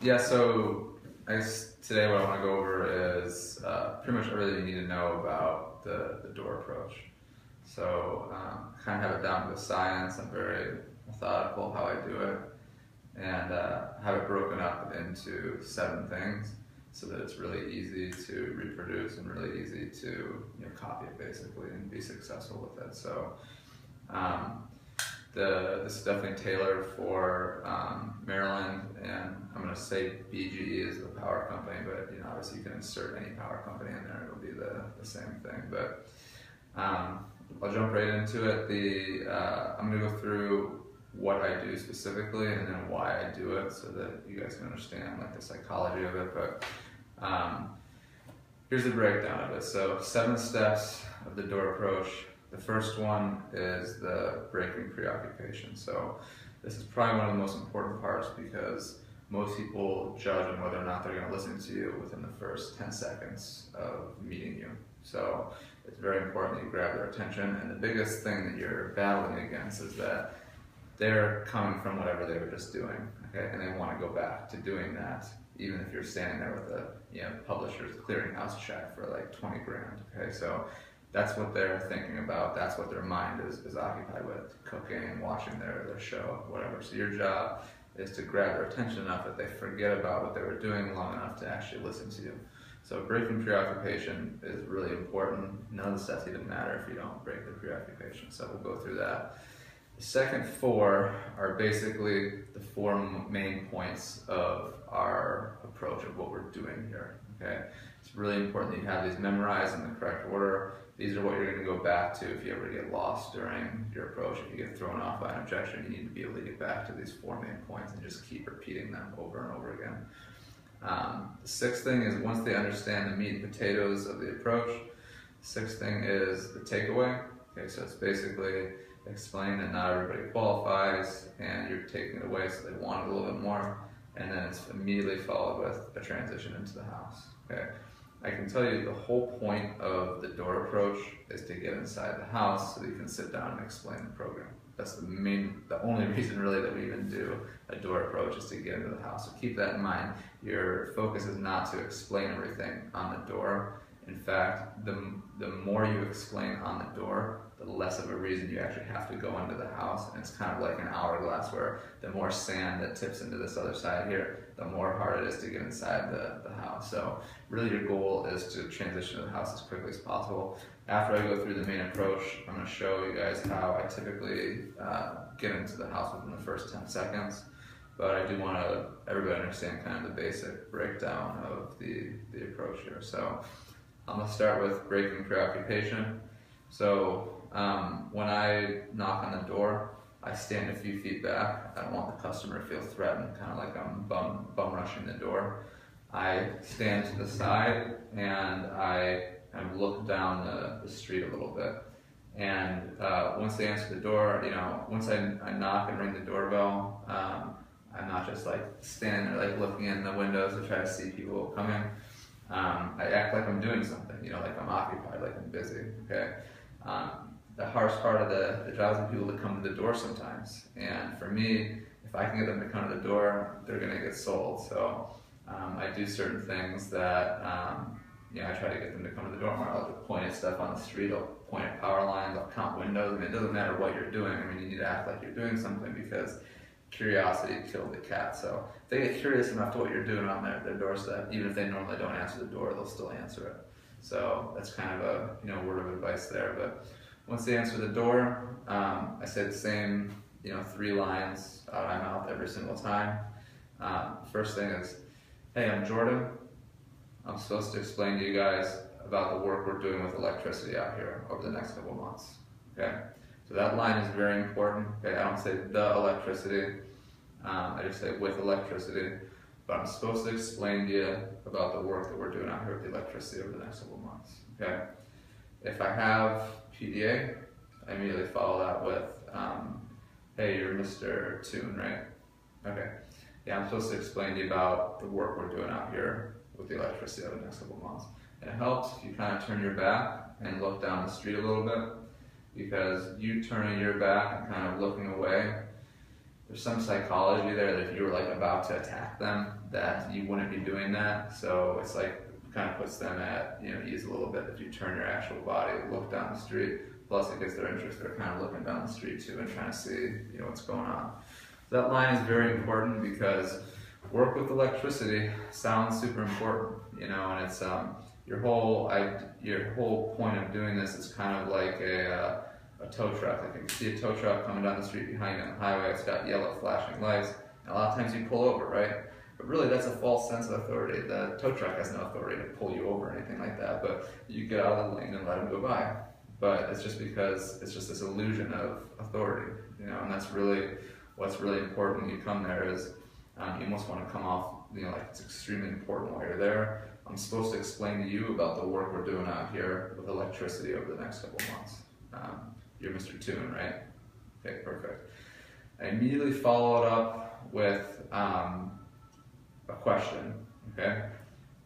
Yeah, so I guess today what I want to go over is pretty much everything you need to know about the door approach. So kind of have it down to the science. I'm very methodical how I do it, and have it broken up into 7 things so that it's really easy to reproduce and really easy to copy it basically and be successful with it. So this is definitely tailored for Maryland, and I'm going to say BGE is the power company, but obviously you can insert any power company in there, it'll be the same thing. But I'll jump right into it. I'm going to go through what I do specifically and then why I do it so that you guys can understand like the psychology of it. But here's the breakdown of it. So 7 steps of the door approach. The first one is the breaking preoccupation. So this is probably one of the most important parts because most people judge on whether or not they're going to listen to you within the first 10 seconds of meeting you. So it's very important that you grab their attention, and the biggest thing that you're battling against is that they're coming from whatever they were just doing, okay, and they want to go back to doing that, even if you're standing there with a publisher's clearinghouse check for like 20 grand, okay. So that's what they're thinking about. That's what their mind is occupied with, cooking, watching their show, whatever. So your job is to grab their attention enough that they forget about what they were doing long enough to actually listen to you. So breaking preoccupation is really important. None of the steps even matter if you don't break the preoccupation. So we'll go through that. The second 4 are basically the 4 main points of our approach of what we're doing here, okay? It's really important that you have these memorized in the correct order. These are what you're going to go back to if you ever get lost during your approach. If you get thrown off by an objection, you need to be able to get back to these 4 main points and just keep repeating them over and over again. The 6th thing is once they understand the meat and potatoes of the approach, the 6th thing is the takeaway. Okay, so it's basically explain that not everybody qualifies and you're taking it away so they want it a little bit more, and then it's immediately followed with a transition into the house. Okay, I can tell you the whole point of the door approach is to get inside the house so that you can sit down and explain the program. That's the only reason really that we even do a door approach is to get into the house. So keep that in mind. Your focus is not to explain everything on the door. In fact, the more you explain on the door, the less of a reason you actually have to go into the house. And it's kind of like an hourglass where the more sand that tips into this other side here, the more hard it is to get inside the house. So really your goal is to transition to the house as quickly as possible. After I go through the main approach, I'm going to show you guys how I typically get into the house within the first 10 seconds. But I do want everybody to understand kind of the basic breakdown of the approach here. So I'm going to start with breaking preoccupation. So when I knock on the door, I stand a few feet back. I don't want the customer to feel threatened, kind of like I'm bum rushing the door. I stand to the side and I look down the street a little bit. And once they answer the door, once I knock and ring the doorbell, I'm not just like standing there like looking in the windows to try to see people coming. I act like I'm doing something, like I'm occupied, like I'm busy, okay? The harsh part of the job is the people that come to the door sometimes. And for me, if I can get them to come to the door, they're gonna get sold. So I do certain things that, I try to get them to come to the door more. I'll point at stuff on the street, I'll point at power lines, I'll count windows. It doesn't matter what you're doing. You need to act like you're doing something because curiosity killed the cat. So if they get curious enough to what you're doing on their doorstep, even if they normally don't answer the door, they'll still answer it. So that's kind of a word of advice there. But once they answer the door, I say the same 3 lines out of my mouth every single time. First thing is, hey, I'm Jordan. I'm supposed to explain to you guys about the work we're doing with electricity out here over the next couple months. Okay. So that line is very important. Okay, I don't say the electricity, I just say with electricity, but I'm supposed to explain to you about the work that we're doing out here with the electricity over the next couple months. Okay, if I have PDA, I immediately follow that with, hey, you're Mr. Toon, right? Okay, yeah, I'm supposed to explain to you about the work we're doing out here with the electricity over the next couple months. And it helps if you kind of turn your back and look down the street a little bit, because you turning your back and kind of looking away, there's some psychology there that if you were like about to attack them, that you wouldn't be doing that. So it's like kind of puts them at ease a little bit if you turn your actual body, look down the street. Plus it gets their interest. They're kind of looking down the street too and trying to see what's going on. So that line is very important because work with electricity sounds super important, and it's your whole point of doing this is kind of like a tow truck. Like if you see a tow truck coming down the street behind you on the highway, it's got yellow flashing lights. And a lot of times you pull over, right? But really that's a false sense of authority. The tow truck has no authority to pull you over or anything like that, but you get out of the lane and let them go by. But it's just because it's just this illusion of authority, and that's really what's really important when you come there is you almost want to come off, like it's extremely important while you're there. I'm supposed to explain to you about the work we're doing out here with electricity over the next couple of months. You're Mr. Toon, right? Okay, perfect. I immediately follow it up with a question, okay?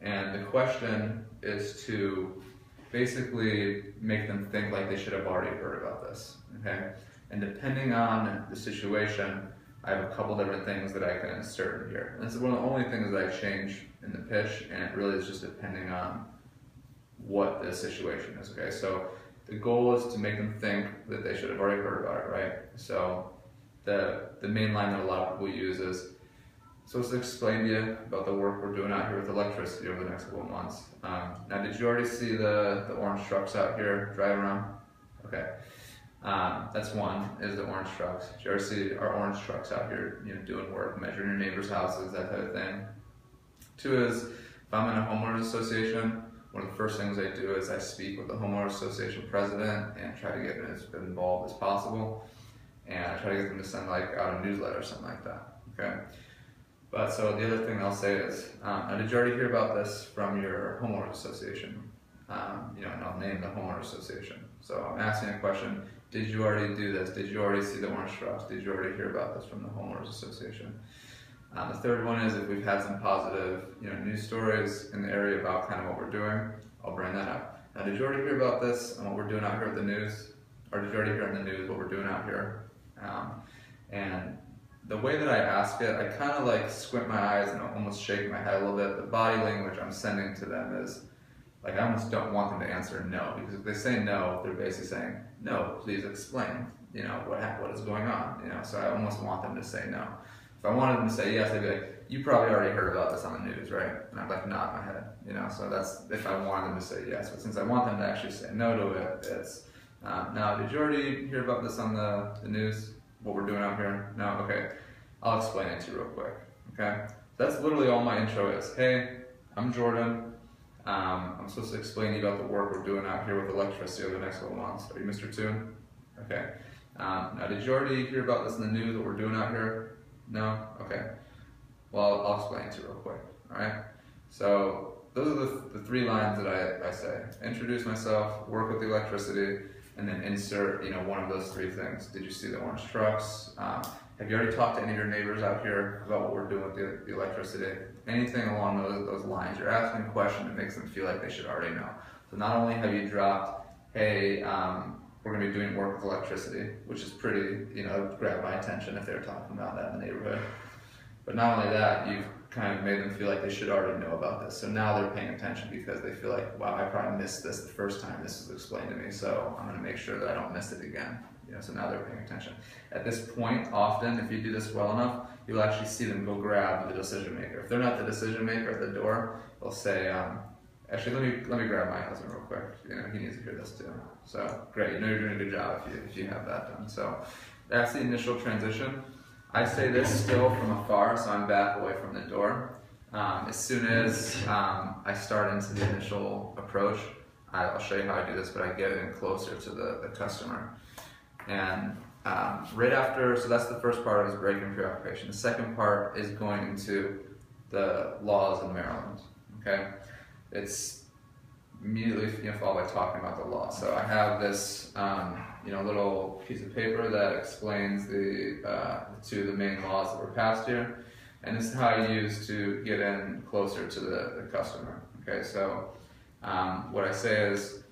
And the question is to basically make them think like they should have already heard about this, okay? And depending on the situation, I have a couple different things that I can insert in here. And this is one of the only things that I change in the pitch, and it really is just depending on what the situation is, okay? So the goal is to make them think that they should have already heard about it, right? So the main line that a lot of people use is, supposed to explain to you about the work we're doing out here with electricity over the next couple of months. Now, did you already see the orange trucks out here driving around? Okay. That's one, is the orange trucks. Did you ever see our orange trucks out here, doing work, measuring your neighbors' houses, that type of thing? Two is, if I'm in a homeowners association, one of the first things I do is I speak with the homeowners association president and try to get them as involved as possible. And I try to get them to send like out a newsletter or something like that, okay? But so the other thing I'll say is, now did you already hear about this from your homeowners association? And I'll name the homeowners association. So I'm asking a question, did you already do this? Did you already see the orange trucks? Did you already hear about this from the homeowners association? The third one is if we've had some positive news stories in the area about kind of what we're doing, I'll bring that up. Now did you already hear about this and what we're doing out here with the news? Or did you already hear in the news what we're doing out here? And the way that I ask it, I kind of like squint my eyes and almost shake my head a little bit. The body language I'm sending to them is, like, I almost don't want them to answer no, because if they say no, they're basically saying, no, please explain, what is going on, so I almost want them to say no. If I wanted them to say yes, I'd be like, you probably already heard about this on the news, right? And I'd like nod my head, so that's if I wanted them to say yes. But since I want them to actually say no to it, it's, now, did you already hear about this on the news? What we're doing out here? No? Okay. I'll explain it to you real quick. Okay? That's literally all my intro is. Hey, I'm Jordan. I'm supposed to explain to you about the work we're doing out here with electricity over the next couple months. Are you Mr. Toon? Okay. Now, did you already hear about this in the news, what we're doing out here? No? Okay. Well, I'll explain it to you real quick. Alright? So, those are the three lines that I say. Introduce myself, work with the electricity, and then insert, one of those three things. Did you see the orange trucks? Have you already talked to any of your neighbors out here about what we're doing with the electricity? Anything along those lines. You're asking a question that makes them feel like they should already know. So not only have you dropped, hey, we're going to be doing work with electricity, which is pretty, grab my attention if they're talking about that in the neighborhood. But not only that, you've kind of made them feel like they should already know about this. So now they're paying attention because they feel like, wow, I probably missed this the first time this was explained to me, so I'm going to make sure that I don't miss it again. So now they're paying attention. At this point, often, if you do this well enough, you'll actually see them go grab the decision maker. If they're not the decision maker at the door, they'll say, actually, let me grab my husband real quick. He needs to hear this too. So great, you're doing a good job if you have that done. So that's the initial transition. I say this still from afar, so I'm back away from the door. As soon as I start into the initial approach, I'll show you how I do this, but I get in closer to the customer. And right after, so that's the first part is breaking preoccupation. The second part is going into the laws in Maryland, okay? It's immediately followed by talking about the law. So I have this little piece of paper that explains the main laws that were passed here, and this is how I use to get in closer to the customer. Okay, so what I say is,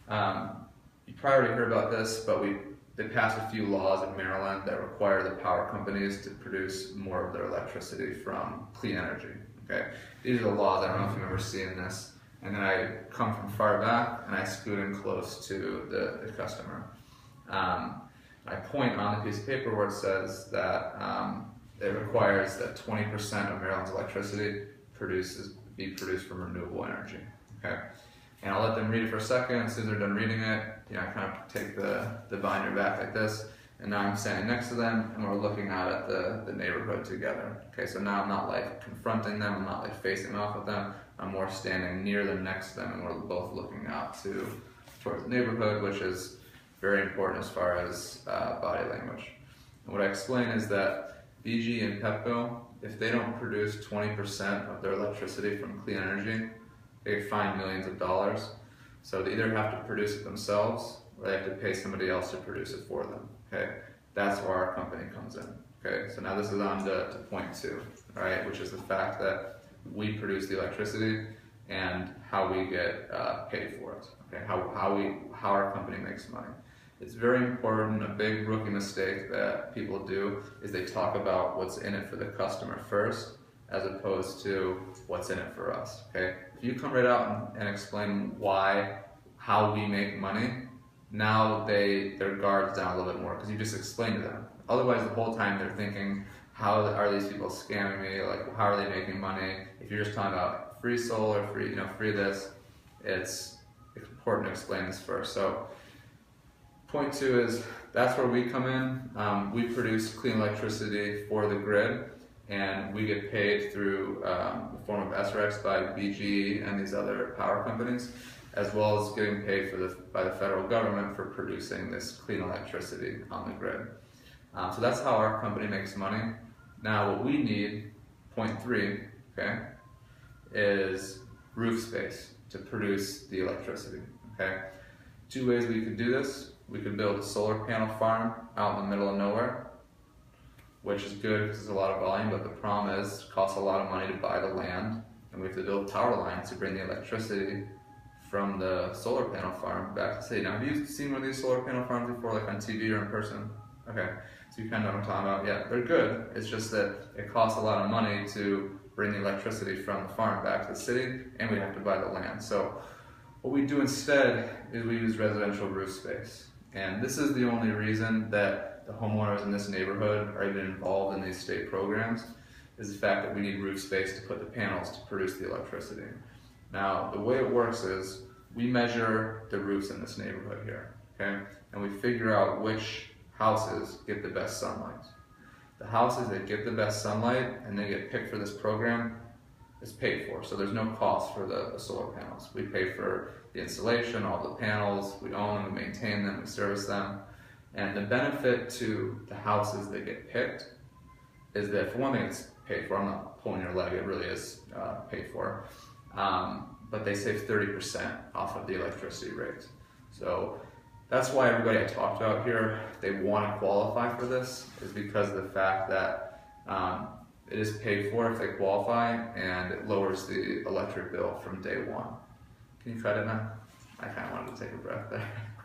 you probably already heard about this, but they passed a few laws in Maryland that require the power companies to produce more of their electricity from clean energy. Okay, these are the laws. I don't know if you've ever seen this. And then I come from far back and I scoot in close to the customer. I point on the piece of paper where it says that it requires that 20% of Maryland's electricity be produced from renewable energy. Okay, and I'll let them read it for a second. As soon as they're done reading it, I kind of take the binder back like this, and now I'm standing next to them, and we're looking out at the neighborhood together. Okay, so now I'm not like confronting them, I'm not like facing off with them. I'm more standing near them, next to them, and we're both looking out towards the neighborhood, which is very important as far as body language. And what I explain is that BG and Pepco, if they don't produce 20% of their electricity from clean energy, they get fined millions of dollars. So they either have to produce it themselves, or they have to pay somebody else to produce it for them. Okay, that's where our company comes in. Okay, so now this is on to point 2, right, which is the fact that we produce the electricity and how we get paid for it. Okay, how our company makes money. It's very important. A big rookie mistake that people do is they talk about what's in it for the customer first, as opposed to what's in it for us. Okay, if you come right out and explain how we make money, now their guard's down a little bit more because you just explained to them. Otherwise, the whole time they're thinking, how are these people scamming me? Like, how are they making money? If you're just talking about free solar, free this, it's important to explain this first. So, point 2 is that's where we come in. We produce clean electricity for the grid, and we get paid through the form of SRECs by BG and these other power companies, as well as getting paid by the federal government for producing this clean electricity on the grid. So that's how our company makes money. Now what we need, point 3, okay, is roof space to produce the electricity. Okay, 2 ways we could do this. We could build a solar panel farm out in the middle of nowhere, which is good because there's a lot of volume, but the problem is it costs a lot of money to buy the land, and we have to build power lines to bring the electricity from the solar panel farm back to the city. Now, have you seen one of these solar panel farms before, like on TV or in person? Okay, so you kind of know what I'm talking about. Yeah, they're good. It's just that it costs a lot of money to bring the electricity from the farm back to the city, and we have to buy the land. So what we do instead is we use residential roof space. And this is the only reason that the homeowners in this neighborhood are even involved in these state programs, is the fact that we need roof space to put the panels to produce the electricity. Now, the way it works is we measure the roofs in this neighborhood here, okay? And we figure out which houses get the best sunlight. The houses that get the best sunlight and they get picked for this program is paid for. So there's no cost for the solar panels. We pay for the installation, all the panels, we own them, we maintain them, we service them. And the benefit to the houses that get picked is that, for one thing, it's paid for. I'm not pulling your leg, it really is paid for. But they save 30% off of the electricity rate. So that's why everybody I talked about here, they want to qualify for this, is because of the fact that it is paid for if they qualify, and it lowers the electric bill from day one. Can you try that now? I kind of wanted to take a breath there.